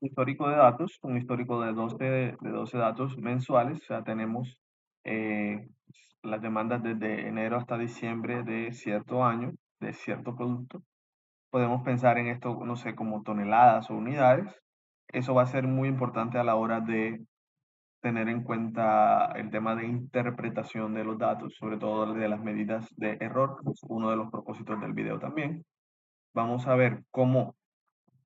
histórico de datos, un histórico de 12 datos mensuales. O sea, tenemos eh, las demandas desde enero hasta diciembre de cierto año, de cierto producto. Podemos pensar en esto, no sé, como toneladas o unidades. Eso va a ser muy importante a la hora de tener en cuenta el tema de interpretación de los datos, sobre todo de las medidas de error, que es uno de los propósitos del video también. Vamos a ver cómo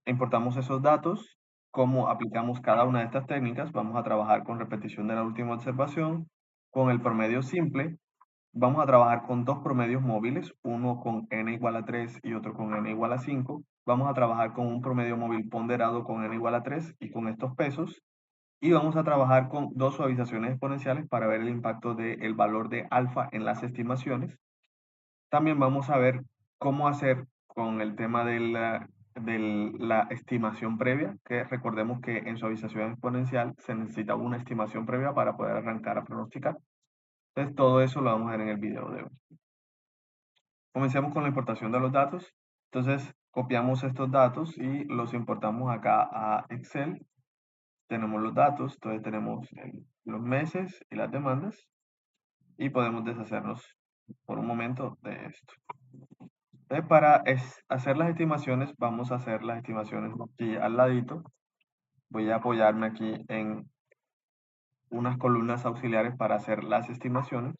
importamos esos datos, cómo aplicamos cada una de estas técnicas. Vamos a trabajar con repetición de la última observación, con el promedio simple. Vamos a trabajar con dos promedios móviles, uno con n igual a 3 y otro con n igual a 5. Vamos a trabajar con un promedio móvil ponderado con n igual a 3 y con estos pesos. Y vamos a trabajar con dos suavizaciones exponenciales para ver el impacto del valor de alfa en las estimaciones. También vamos a ver cómo hacer con el tema de la estimación previa, que recordemos que en suavización exponencial se necesita una estimación previa para poder arrancar a pronosticar. Entonces, todo eso lo vamos a ver en el video de hoy. Comencemos con la importación de los datos. Entonces, copiamos estos datos y los importamos acá a Excel. Tenemos los datos, entonces tenemos los meses y las demandas y podemos deshacernos por un momento de esto. Entonces, para hacer las estimaciones, vamos a hacer las estimaciones aquí al ladito. Voy a apoyarme aquí en unas columnas auxiliares para hacer las estimaciones.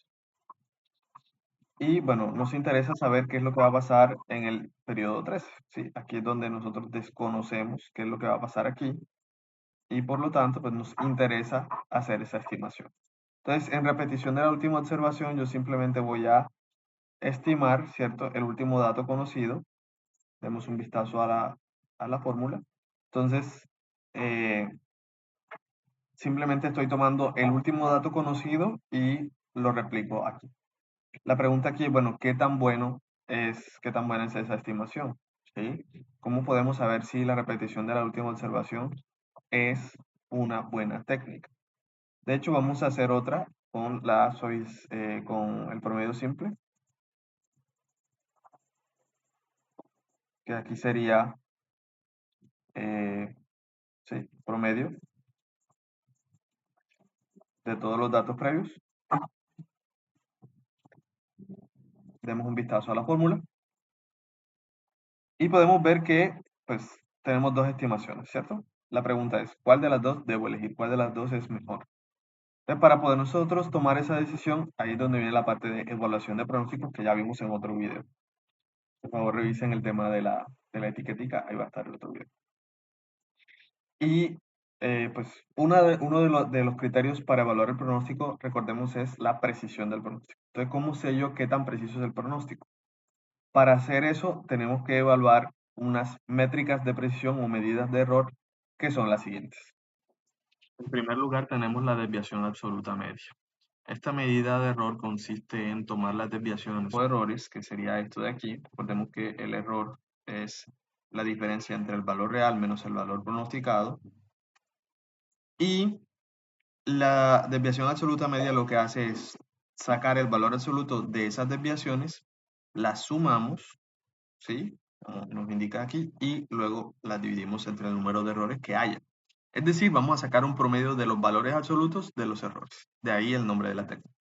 Y bueno, nos interesa saber qué es lo que va a pasar en el periodo 13. ¿Sí? Aquí es donde nosotros desconocemos qué es lo que va a pasar aquí. Y por lo tanto, pues nos interesa hacer esa estimación. Entonces, en repetición de la última observación, yo simplemente voy a estimar, ¿cierto? El último dato conocido. Demos un vistazo a la fórmula. Entonces, eh, simplemente estoy tomando el último dato conocido y lo replico aquí. La pregunta aquí es, bueno, qué tan buena es esa estimación? ¿Sí? ¿Cómo podemos saber si la repetición de la última observación es una buena técnica? De hecho, vamos a hacer otra con el promedio simple, que aquí sería sí, promedio de todos los datos previos. Demos un vistazo a la fórmula y podemos ver que pues tenemos dos estimaciones, ¿cierto? La pregunta es, ¿cuál de las dos debo elegir? ¿Cuál de las dos es mejor? Entonces, para poder nosotros tomar esa decisión, ahí es donde viene la parte de evaluación de pronósticos que ya vimos en otro video. Por favor, revisen el tema de la etiquetica, ahí va a estar el otro video. Y pues uno de los criterios para evaluar el pronóstico, recordemos, es la precisión del pronóstico. Entonces, ¿cómo sé yo qué tan preciso es el pronóstico? Para hacer eso, tenemos que evaluar unas métricas de precisión o medidas de error que son las siguientes. En primer lugar, tenemos la desviación absoluta media. Esta medida de error consiste en tomar las desviaciones o errores, que sería esto de aquí. Recordemos que el error es la diferencia entre el valor real menos el valor pronosticado. Y la desviación absoluta media lo que hace es sacar el valor absoluto de esas desviaciones, las sumamos, ¿sí? Como nos indica aquí, y luego las dividimos entre el número de errores que haya. Es decir, vamos a sacar un promedio de los valores absolutos de los errores. De ahí el nombre de la técnica.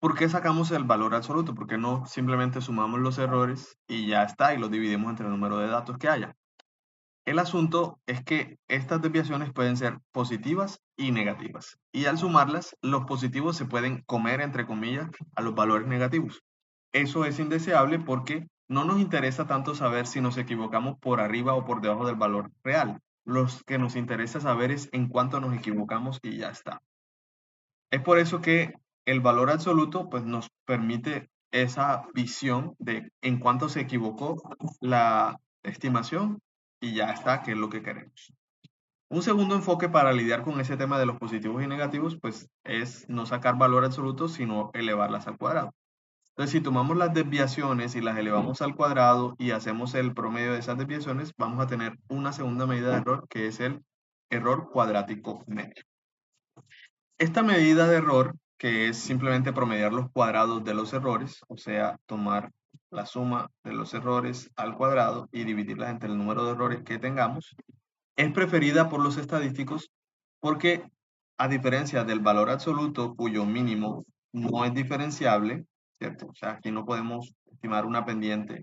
¿Por qué sacamos el valor absoluto? Porque no simplemente sumamos los errores y ya está, y los dividimos entre el número de datos que haya. El asunto es que estas desviaciones pueden ser positivas y negativas. Y al sumarlas, los positivos se pueden comer, entre comillas, a los valores negativos. Eso es indeseable porque no nos interesa tanto saber si nos equivocamos por arriba o por debajo del valor real. Lo que nos interesa saber es en cuánto nos equivocamos y ya está. Es por eso que el valor absoluto pues, nos permite esa visión de en cuánto se equivocó la estimación y ya está, que es lo que queremos. Un segundo enfoque para lidiar con ese tema de los positivos y negativos, pues es no sacar valor absoluto, sino elevarlas al cuadrado. Entonces, si tomamos las desviaciones y las elevamos al cuadrado y hacemos el promedio de esas desviaciones, vamos a tener una segunda medida de error, que es el error cuadrático medio. Esta medida de error, que es simplemente promediar los cuadrados de los errores, o sea, tomar la suma de los errores al cuadrado y dividirlas entre el número de errores que tengamos, es preferida por los estadísticos porque, a diferencia del valor absoluto, cuyo mínimo no es diferenciable, ¿cierto? O sea, aquí no podemos estimar una pendiente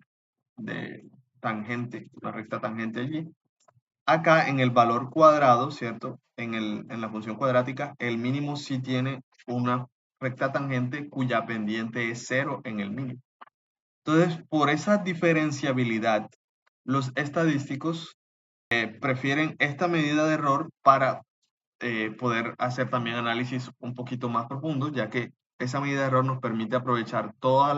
de tangente, una recta tangente allí. Acá en el valor cuadrado, ¿cierto? En la función cuadrática, el mínimo sí tiene una recta tangente cuya pendiente es 0 en el mínimo. Entonces, por esa diferenciabilidad, los estadísticos prefieren esta medida de error para poder hacer también análisis un poquito más profundos, ya que esa medida de error nos permite aprovechar todo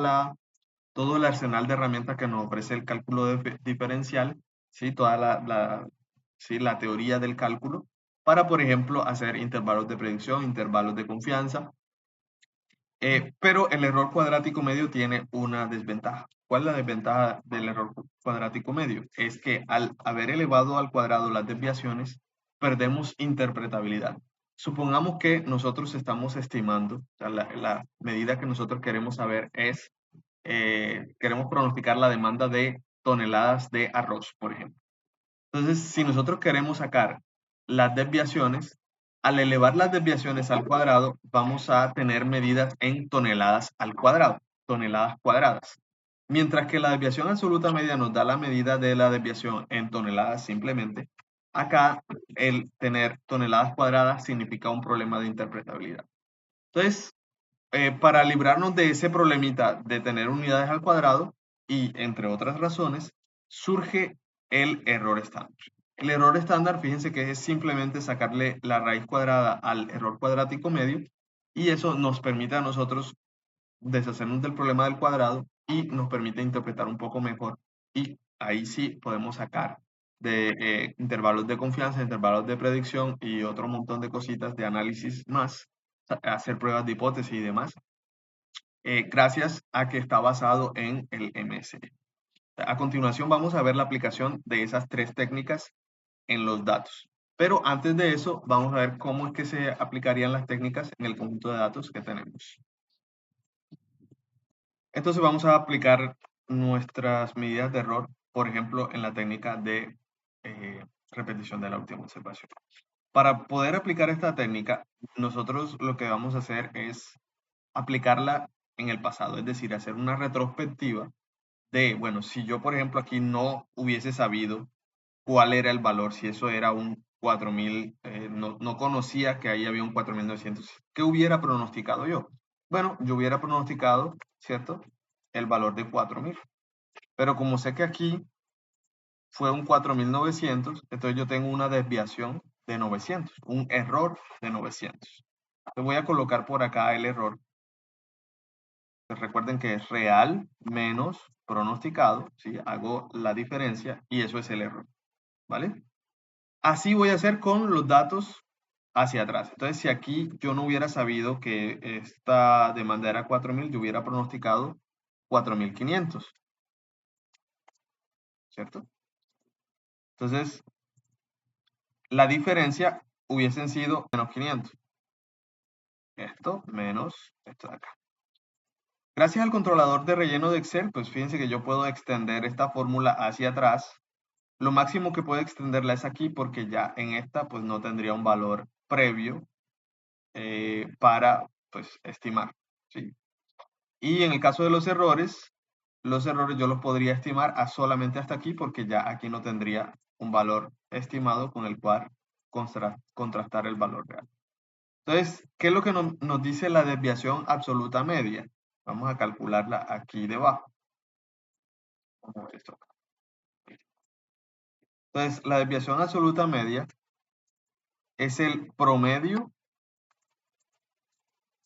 el arsenal de herramientas que nos ofrece el cálculo diferencial, ¿sí? ¿Sí? La teoría del cálculo, para, por ejemplo, hacer intervalos de predicción, intervalos de confianza. Pero el error cuadrático medio tiene una desventaja. ¿Cuál es la desventaja del error cuadrático medio? Es que al haber elevado al cuadrado las desviaciones, perdemos interpretabilidad. Supongamos que nosotros estamos estimando, o sea, la medida que nosotros queremos saber es, queremos pronosticar la demanda de toneladas de arroz, por ejemplo. Entonces, si nosotros queremos sacar las desviaciones, al elevar las desviaciones al cuadrado, vamos a tener medidas en toneladas al cuadrado, toneladas cuadradas. Mientras que la desviación absoluta media nos da la medida de la desviación en toneladas simplemente, acá el tener toneladas cuadradas significa un problema de interpretabilidad. Entonces, para librarnos de ese problemita de tener unidades al cuadrado y entre otras razones, surge el error estándar. El error estándar, fíjense que es simplemente sacarle la raíz cuadrada al error cuadrático medio y eso nos permite a nosotros deshacernos del problema del cuadrado y nos permite interpretar un poco mejor y ahí sí podemos sacar de intervalos de confianza, intervalos de predicción y otro montón de cositas de análisis más, hacer pruebas de hipótesis y demás, gracias a que está basado en el MSE. A continuación vamos a ver la aplicación de esas tres técnicas en los datos. Pero antes de eso, vamos a ver cómo es que se aplicarían las técnicas en el conjunto de datos que tenemos. Entonces vamos a aplicar nuestras medidas de error, por ejemplo, en la técnica de repetición de la última observación. Para poder aplicar esta técnica, nosotros lo que vamos a hacer es aplicarla en el pasado, es decir, hacer una retrospectiva de, bueno, si yo, por ejemplo, aquí no hubiese sabido cuál era el valor, si eso era un 4000, no conocía que ahí había un 4900, ¿qué hubiera pronosticado yo? Bueno, yo hubiera pronosticado, ¿cierto? El valor de 4000. Pero como sé que aquí fue un 4900, entonces yo tengo una desviación de 900, un error de 900. Te voy a colocar por acá el error. Recuerden que es real menos pronosticado, ¿sí? Hago la diferencia y eso es el error, ¿vale? Así voy a hacer con los datos hacia atrás. Entonces, si aquí yo no hubiera sabido que esta demanda era 4000, yo hubiera pronosticado 4500, ¿cierto? Entonces, la diferencia hubiesen sido menos 500. Esto menos esto de acá. Gracias al controlador de relleno de Excel, pues fíjense que yo puedo extender esta fórmula hacia atrás. Lo máximo que puedo extenderla es aquí porque ya en esta pues no tendría un valor previo para pues estimar, ¿sí? Y en el caso de los errores yo los podría estimar a solamente hasta aquí porque ya aquí no tendría un valor estimado con el cual contrastar el valor real. Entonces, ¿qué es lo que nos dice la desviación absoluta media? Vamos a calcularla aquí debajo. Vamos a ver esto acá. Entonces, la desviación absoluta media es el promedio,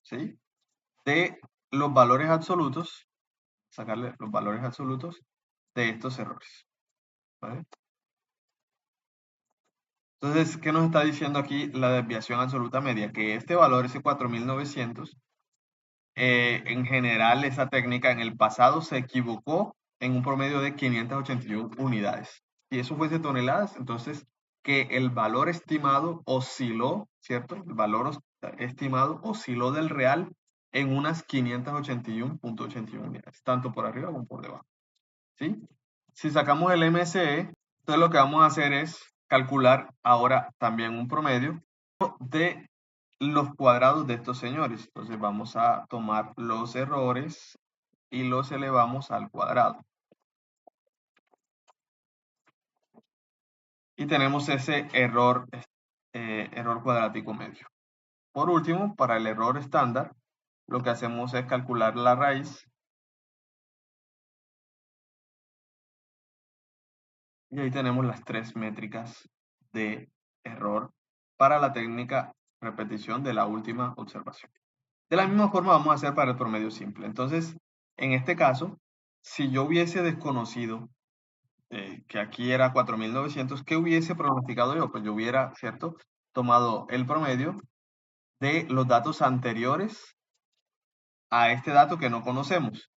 ¿sí?, de los valores absolutos, sacarle los valores absolutos de estos errores, ¿vale? Entonces, ¿qué nos está diciendo aquí la desviación absoluta media? Que este valor, ese 4900, en general esa técnica en el pasado se equivocó en un promedio de 581 unidades. Si eso fuese toneladas, entonces que el valor estimado osciló, ¿cierto? El valor estimado osciló del real en unas 581.81 unidades, tanto por arriba como por debajo, ¿sí? Si sacamos el MSE, entonces lo que vamos a hacer es calcular ahora también un promedio de los cuadrados de estos señores. Entonces vamos a tomar los errores y los elevamos al cuadrado. Y tenemos ese error cuadrático medio. Por último, para el error estándar, lo que hacemos es calcular la raíz. Y ahí tenemos las tres métricas de error para la técnica repetición de la última observación. De la misma forma vamos a hacer para el promedio simple. Entonces, en este caso, si yo hubiese desconocido que aquí era 4.900, ¿qué hubiese pronosticado yo? Pues yo hubiera, ¿cierto? Tomado el promedio de los datos anteriores a este dato que no conocemos.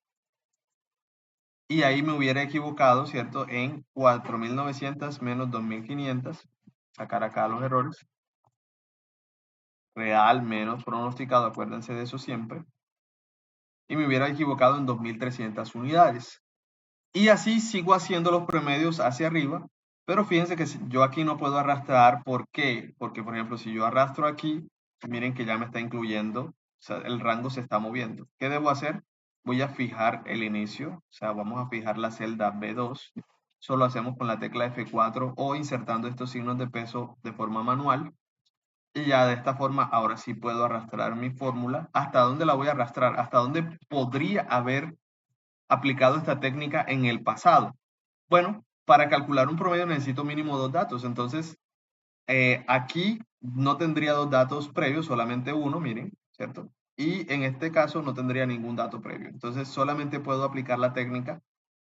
Y ahí me hubiera equivocado, ¿cierto? En 4.900 menos 2.500. Sacar acá los errores. Real menos pronosticado, acuérdense de eso siempre. Y me hubiera equivocado en 2.300 unidades. Y así sigo haciendo los promedios hacia arriba, pero fíjense que yo aquí no puedo arrastrar. ¿Por qué? Porque, por ejemplo, si yo arrastro aquí, miren que ya me está incluyendo, o sea, el rango se está moviendo. ¿Qué debo hacer? Voy a fijar el inicio, o sea, vamos a fijar la celda B2. Solo hacemos con la tecla F4 o insertando estos signos de peso de forma manual. Y ya de esta forma, ahora sí puedo arrastrar mi fórmula. ¿Hasta dónde la voy a arrastrar? ¿Hasta dónde podría haber aplicado esta técnica en el pasado? Bueno, para calcular un promedio necesito mínimo dos datos. Entonces, aquí no tendría dos datos previos, solamente uno, miren, ¿cierto? Y en este caso no tendría ningún dato previo. Entonces, solamente puedo aplicar la técnica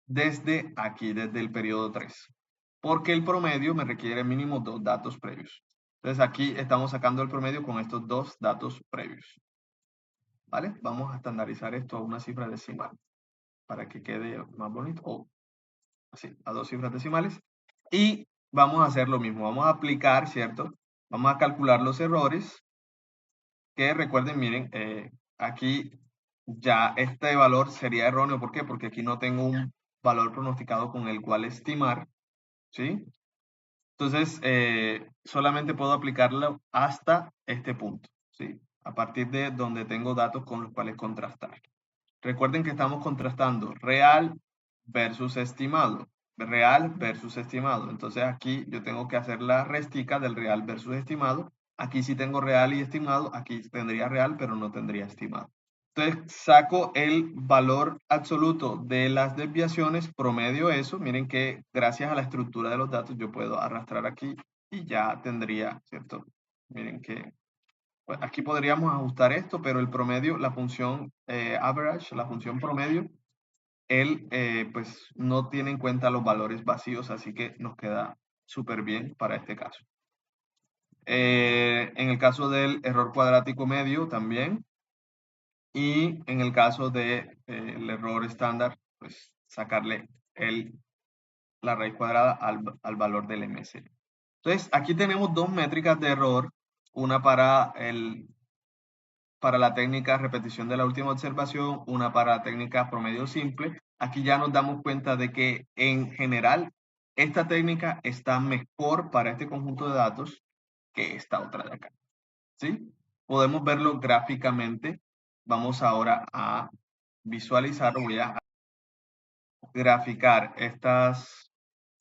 desde aquí, desde el periodo 3, porque el promedio me requiere mínimo dos datos previos. Entonces, aquí estamos sacando el promedio con estos dos datos previos. ¿Vale? Vamos a estandarizar esto a una cifra decimal para que quede más bonito. O así, a dos cifras decimales. Y vamos a hacer lo mismo. Vamos a aplicar, ¿cierto? Vamos a calcular los errores. Que recuerden, miren, aquí ya este valor sería erróneo. ¿Por qué? Porque aquí no tengo un valor pronosticado con el cual estimar, ¿sí? Entonces, solamente puedo aplicarlo hasta este punto, ¿sí? A partir de donde tengo datos con los cuales contrastar. Recuerden que estamos contrastando real versus estimado. Real versus estimado. Entonces aquí yo tengo que hacer la restica del real versus estimado. Aquí sí tengo real y estimado. Aquí tendría real, pero no tendría estimado. Entonces saco el valor absoluto de las desviaciones, promedio eso. Miren que gracias a la estructura de los datos yo puedo arrastrar aquí y ya tendría, ¿cierto? Miren que pues aquí podríamos ajustar esto, pero el promedio, la función average, la función promedio, él pues no tiene en cuenta los valores vacíos, así que nos queda súper bien para este caso. En el caso del error cuadrático medio también, y en el caso del error estándar, pues sacarle la raíz cuadrada al valor del MSL. Entonces, aquí tenemos dos métricas de error, una para la técnica repetición de la última observación, una para la técnica promedio simple. Aquí ya nos damos cuenta de que en general esta técnica está mejor para este conjunto de datos que esta otra de acá. ¿Sí? Podemos verlo gráficamente. Vamos ahora a visualizarlo. Voy a graficar estas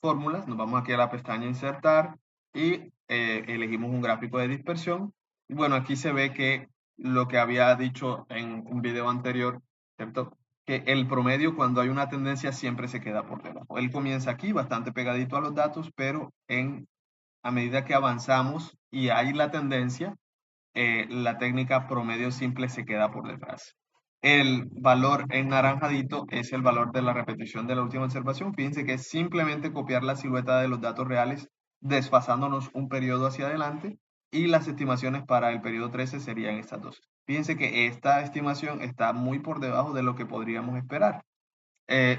fórmulas. Nos vamos aquí a la pestaña insertar y elegimos un gráfico de dispersión. Y bueno, aquí se ve que lo que había dicho en un video anterior, ¿cierto? Que el promedio cuando hay una tendencia siempre se queda por debajo. Él comienza aquí bastante pegadito a los datos, pero a medida que avanzamos y hay la tendencia, la técnica promedio simple se queda por detrás. El valor en naranjadito es el valor de la repetición de la última observación. Fíjense que es simplemente copiar la silueta de los datos reales desfasándonos un periodo hacia adelante y las estimaciones para el periodo 13 serían estas dos. Fíjense que esta estimación está muy por debajo de lo que podríamos esperar.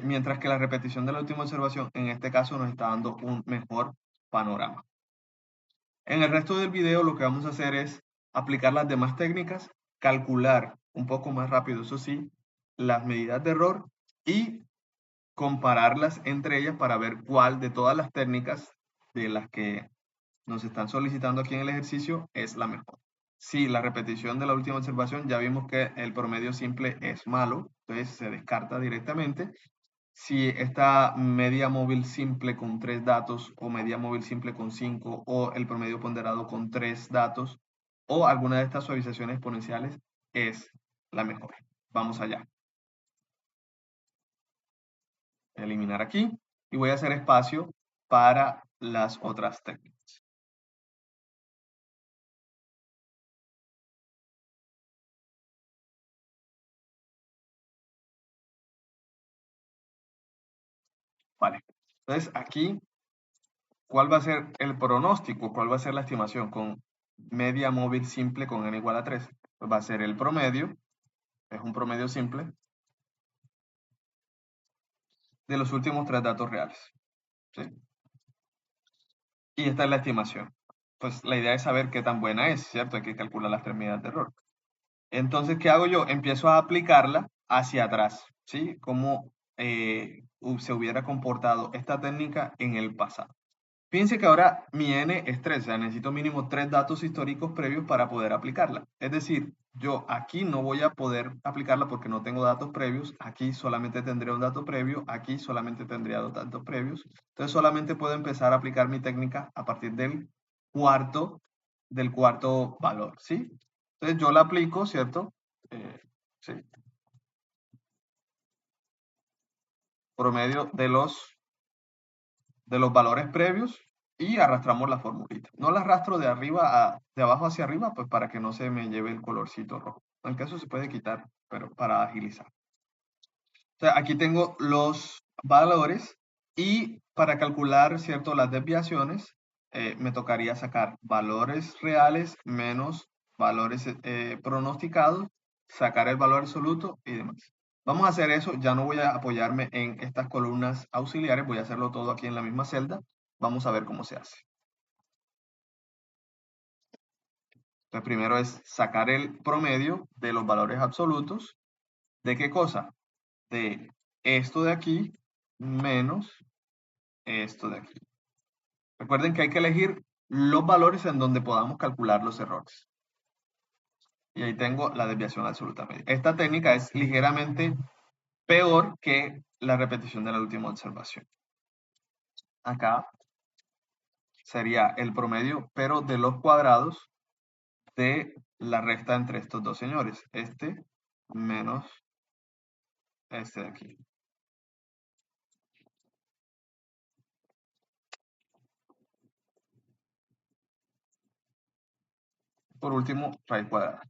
Mientras que la repetición de la última observación en este caso nos está dando un mejor panorama. En el resto del video lo que vamos a hacer es aplicar las demás técnicas, calcular un poco más rápido, eso sí, las medidas de error y compararlas entre ellas para ver cuál de todas las técnicas de las que nos están solicitando aquí en el ejercicio es la mejor. Si la repetición de la última observación, ya vimos que el promedio simple es malo, entonces se descarta directamente. Si esta media móvil simple con 3 datos o media móvil simple con 5 o el promedio ponderado con 3 datos o alguna de estas suavizaciones exponenciales es la mejor. Vamos allá. Eliminar aquí y voy a hacer espacio para las otras técnicas. Vale. Entonces aquí, ¿cuál va a ser el pronóstico? ¿Cuál va a ser la estimación con media móvil simple con n igual a 3? Pues va a ser el promedio, es un promedio simple, de los últimos 3 datos reales. ¿Sí? Y esta es la estimación. Pues la idea es saber qué tan buena es, ¿cierto? Hay que calcular las 3 medidas de error. Entonces, ¿qué hago yo? Empiezo a aplicarla hacia atrás, ¿sí? Como se hubiera comportado esta técnica en el pasado. Fíjense que ahora mi n es 3, o sea, necesito mínimo 3 datos históricos previos para poder aplicarla. Es decir, yo aquí no voy a poder aplicarla porque no tengo datos previos, aquí solamente tendré un dato previo, aquí solamente tendría 2 datos previos. Entonces solamente puedo empezar a aplicar mi técnica a partir cuarto, del cuarto valor, ¿sí? Entonces yo la aplico, ¿cierto? Sí, promedio de los valores previos y arrastramos la formulita. No la arrastro de abajo hacia arriba, pues para que no se me lleve el colorcito rojo. Aunque eso se puede quitar, pero para agilizar. O sea, aquí tengo los valores y para calcular, ¿cierto? Las desviaciones, me tocaría sacar valores reales menos valores pronosticados, sacar el valor absoluto y demás. Vamos a hacer eso, ya no voy a apoyarme en estas columnas auxiliares, voy a hacerlo todo aquí en la misma celda. Vamos a ver cómo se hace. Entonces, primero es sacar el promedio de los valores absolutos. ¿De qué cosa? De esto de aquí menos esto de aquí. Recuerden que hay que elegir los valores en donde podamos calcular los errores. Y ahí tengo la desviación absoluta media. Esta técnica es ligeramente peor que la repetición de la última observación. Acá sería el promedio, pero de los cuadrados de la resta entre estos dos señores. Este menos este de aquí. Por último, raíz cuadrada.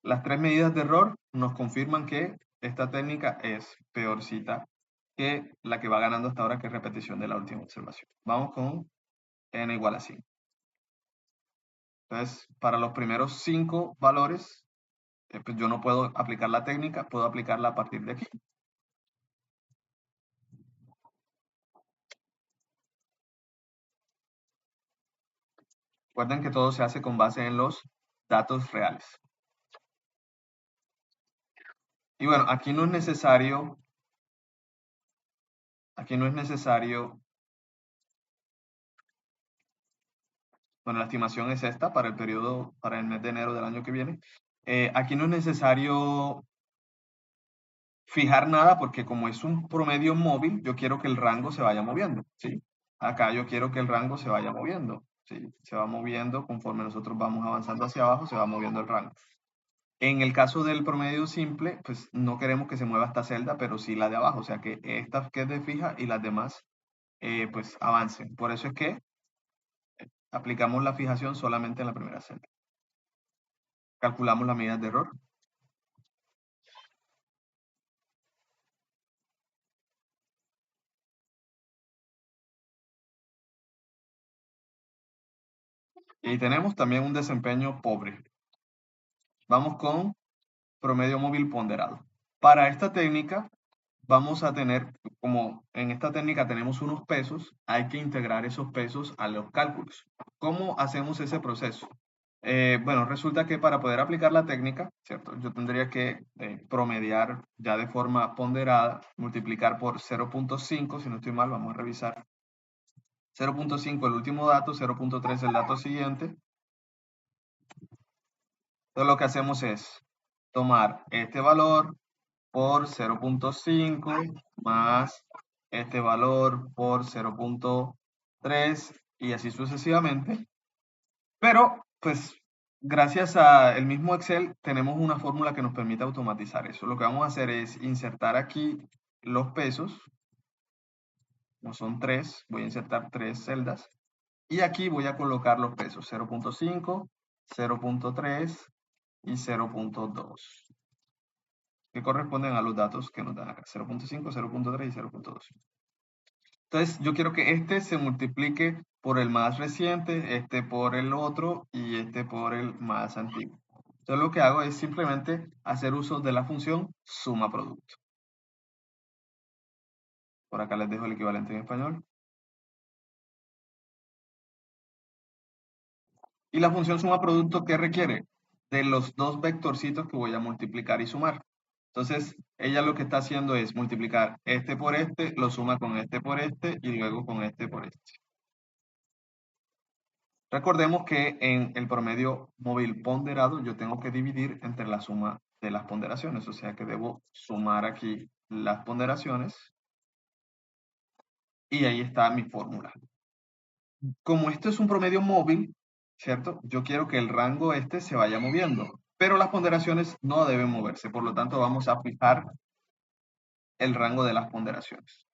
Las 3 medidas de error nos confirman que esta técnica es peorcita que la que va ganando hasta ahora, que es repetición de la última observación. Vamos con n igual a 5. Entonces, para los primeros 5 valores, pues yo no puedo aplicar la técnica, puedo aplicarla a partir de aquí. Recuerden que todo se hace con base en los datos reales. Y bueno, aquí no es necesario, bueno, la estimación es esta para el periodo, para el mes de enero del año que viene. Aquí no es necesario fijar nada porque como es un promedio móvil, yo quiero que el rango se vaya moviendo, ¿sí? Acá yo quiero que el rango se vaya moviendo, ¿sí? Se va moviendo conforme nosotros vamos avanzando hacia abajo, se va moviendo el rango. En el caso del promedio simple, pues no queremos que se mueva esta celda, pero sí la de abajo, o sea que esta quede fija y las demás pues avancen. Por eso es que aplicamos la fijación solamente en la primera celda. Calculamos las medidas de error. Y tenemos también un desempeño pobre. Vamos con promedio móvil ponderado. Para esta técnica vamos a tener, como en esta técnica tenemos unos pesos, hay que integrar esos pesos a los cálculos. ¿Cómo hacemos ese proceso? Bueno, resulta que para poder aplicar la técnica, ¿cierto? Yo tendría que promediar ya de forma ponderada, multiplicar por 0.5, si no estoy mal, vamos a revisar. 0.5 el último dato, 0.3 el dato siguiente. Entonces lo que hacemos es tomar este valor por 0.5 más este valor por 0.3 y así sucesivamente. Pero, pues, gracias al mismo Excel tenemos una fórmula que nos permite automatizar eso. Lo que vamos a hacer es insertar aquí los pesos, no son 3, voy a insertar 3 celdas, y aquí voy a colocar los pesos, 0.5, 0.3 y 0.2, que corresponden a los datos que nos dan acá, 0.5, 0.3 y 0.2. Entonces, yo quiero que este se multiplique por el más reciente, este por el otro y este por el más antiguo. Entonces, lo que hago es simplemente hacer uso de la función suma producto. Por acá les dejo el equivalente en español. Y la función suma producto, ¿qué requiere? De los dos vectorcitos que voy a multiplicar y sumar. Entonces, ella lo que está haciendo es multiplicar este por este, lo suma con este por este y luego con este por este. Recordemos que en el promedio móvil ponderado yo tengo que dividir entre la suma de las ponderaciones, o sea que debo sumar aquí las ponderaciones y ahí está mi fórmula. Como esto es un promedio móvil, ¿cierto? Yo quiero que el rango este se vaya moviendo, pero las ponderaciones no deben moverse, por lo tanto vamos a fijar el rango de las ponderaciones.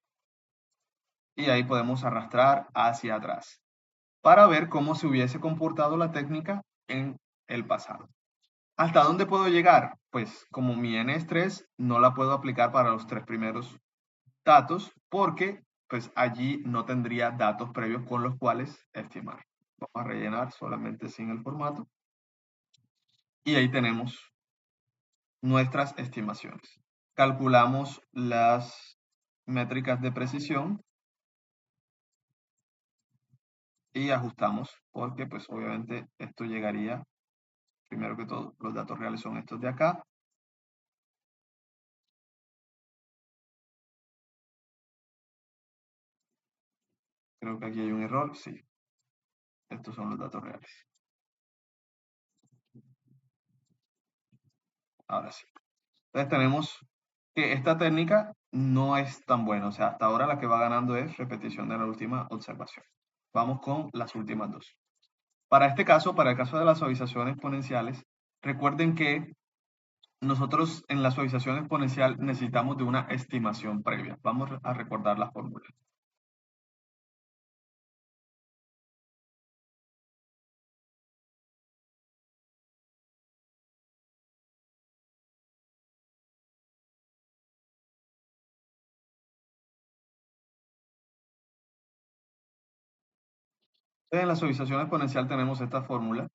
Y ahí podemos arrastrar hacia atrás para ver cómo se hubiese comportado la técnica en el pasado. ¿Hasta dónde puedo llegar? Pues como mi n es 3, no la puedo aplicar para los 3 primeros datos porque pues allí no tendría datos previos con los cuales estimar. Vamos a rellenar solamente sin el formato. Y ahí tenemos nuestras estimaciones. Calculamos las métricas de precisión y ajustamos porque pues obviamente esto llegaría, primero que todo, los datos reales son estos de acá. Creo que aquí hay un error, sí. Estos son los datos reales. Ahora sí. Entonces tenemos que esta técnica no es tan buena. O sea, hasta ahora la que va ganando es repetición de la última observación. Vamos con las últimas dos. Para este caso, para el caso de las suavizaciones exponenciales, recuerden que nosotros en la suavización exponencial necesitamos de una estimación previa. Vamos a recordar la fórmula. Entonces, en la suavización exponencial tenemos esta fórmula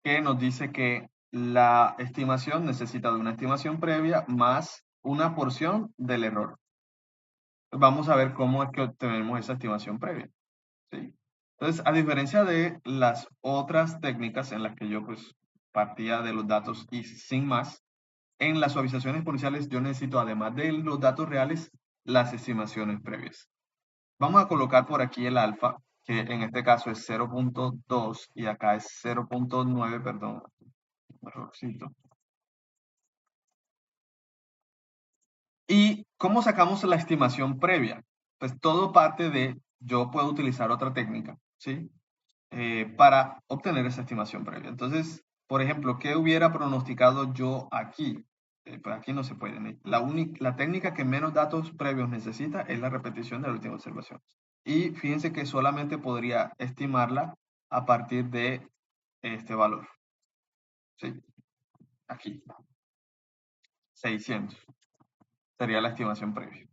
que nos dice que la estimación necesita de una estimación previa más una porción del error. Vamos a ver cómo es que obtenemos esa estimación previa, ¿sí? Entonces, a diferencia de las otras técnicas en las que yo pues partía de los datos y sin más, en las suavizaciones exponenciales yo necesito, además de los datos reales, las estimaciones previas. Vamos a colocar por aquí el alfa, que en este caso es 0.2 y acá es 0.9, perdón, un errorcito. ¿Y cómo sacamos la estimación previa? Pues todo parte de, yo puedo utilizar otra técnica, ¿sí? Para obtener esa estimación previa. Entonces, por ejemplo, ¿qué hubiera pronosticado yo aquí? Pues aquí no se puede. La técnica que menos datos previos necesita es la repetición de la última observación. Y fíjense que solamente podría estimarla a partir de este valor. ¿Sí? Aquí, 600. Sería la estimación previa.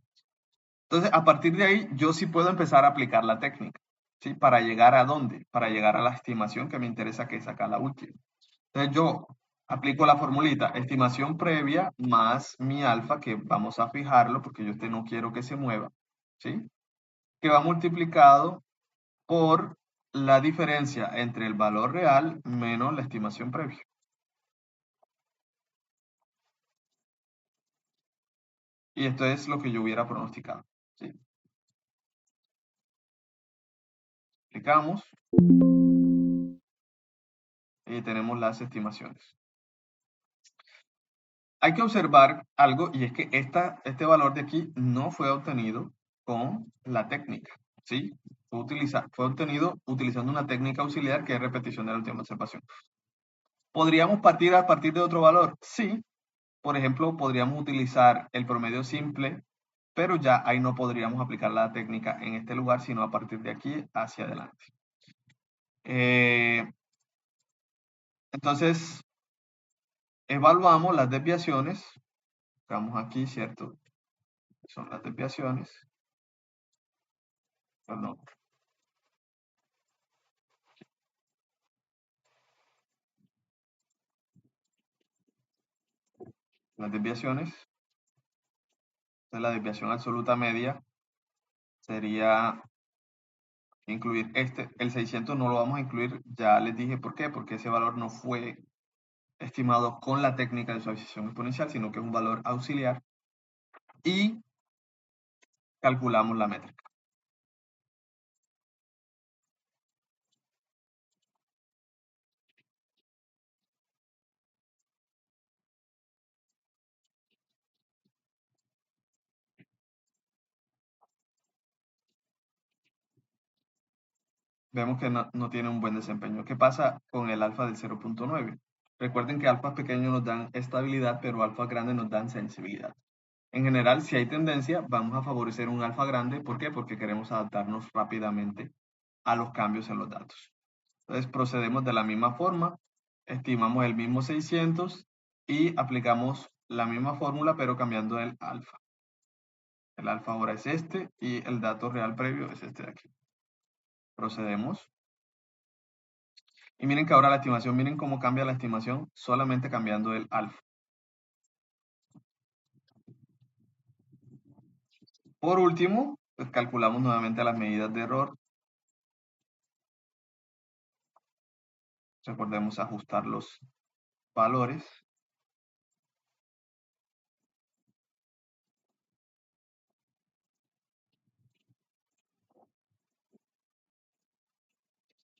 Entonces, a partir de ahí, yo sí puedo empezar a aplicar la técnica. ¿Sí? ¿Para llegar a dónde? Para llegar a la estimación que me interesa, que es acá la última. Entonces yo aplico la formulita, estimación previa más mi alfa, que vamos a fijarlo porque yo no quiero que se mueva, ¿sí? Que va multiplicado por la diferencia entre el valor real menos la estimación previa. Y esto es lo que yo hubiera pronosticado. ¿Sí? Aplicamos y tenemos las estimaciones. Hay que observar algo y es que este valor de aquí no fue obtenido con la técnica, ¿sí? Fue obtenido utilizando una técnica auxiliar que es repetición de la última observación. ¿Podríamos partir a partir de otro valor? Sí. Por ejemplo, podríamos utilizar el promedio simple, pero ya ahí no podríamos aplicar la técnica en este lugar, sino a partir de aquí hacia adelante. Entonces, evaluamos las desviaciones. Vamos aquí, ¿cierto? Son las desviaciones. Perdón. Las desviaciones. Entonces, la desviación absoluta media sería incluir el 600 no lo vamos a incluir, ya les dije por qué, porque ese valor no fue estimado con la técnica de suavización exponencial, sino que es un valor auxiliar. Y calculamos la métrica. Vemos que no tiene un buen desempeño. ¿Qué pasa con el alfa del 0.9? Recuerden que alfas pequeños nos dan estabilidad, pero alfas grandes nos dan sensibilidad. En general, si hay tendencia, vamos a favorecer un alfa grande. ¿Por qué? Porque queremos adaptarnos rápidamente a los cambios en los datos. Entonces procedemos de la misma forma, estimamos el mismo 600 y aplicamos la misma fórmula, pero cambiando el alfa. El alfa ahora es este y el dato real previo es este de aquí. Procedemos. Y miren que ahora la estimación, miren cómo cambia la estimación solamente cambiando el alfa. Por último, pues calculamos nuevamente las medidas de error. Recordemos ajustar los valores.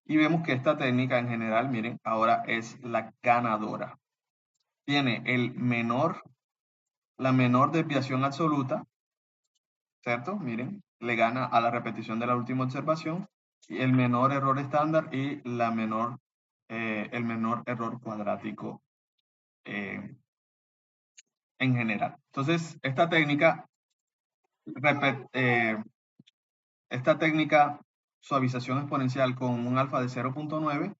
Y vemos que esta técnica en general, miren, ahora es la ganadora. Tiene la menor desviación absoluta, ¿cierto? Miren, le gana a la repetición de la última observación, y el menor error estándar y el menor error cuadrático en general. Entonces, eh, esta técnica suavización exponencial con un alfa de 0.9,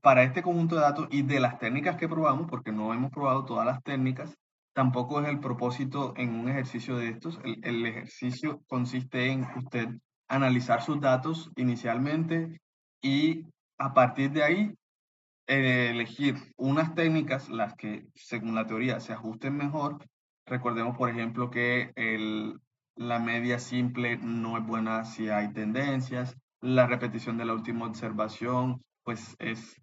para este conjunto de datos y de las técnicas que probamos, porque no hemos probado todas las técnicas, tampoco es el propósito en un ejercicio de estos. El ejercicio consiste en usted analizar sus datos inicialmente y a partir de ahí elegir unas técnicas, las que según la teoría se ajusten mejor. Recordemos, por ejemplo, que la media simple no es buena si hay tendencias. La repetición de la última observación, pues es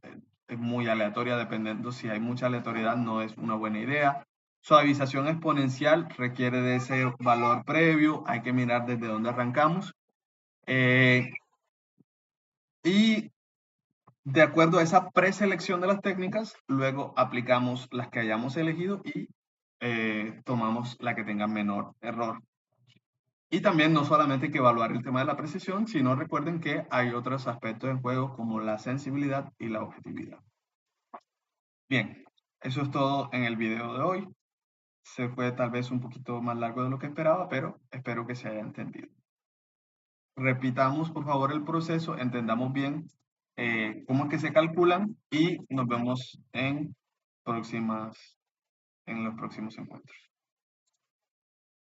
muy aleatoria, dependiendo si hay mucha aleatoriedad, no es una buena idea. Suavización exponencial requiere de ese valor previo, hay que mirar desde dónde arrancamos. Y de acuerdo a esa preselección de las técnicas, luego aplicamos las que hayamos elegido y tomamos la que tenga menor error. Y también no solamente hay que evaluar el tema de la precisión, sino recuerden que hay otros aspectos en juego como la sensibilidad y la objetividad. Bien, eso es todo en el video de hoy. Se fue tal vez un poquito más largo de lo que esperaba, pero espero que se haya entendido. Repitamos por favor el proceso, entendamos bien cómo es que se calculan y nos vemos en los próximos encuentros.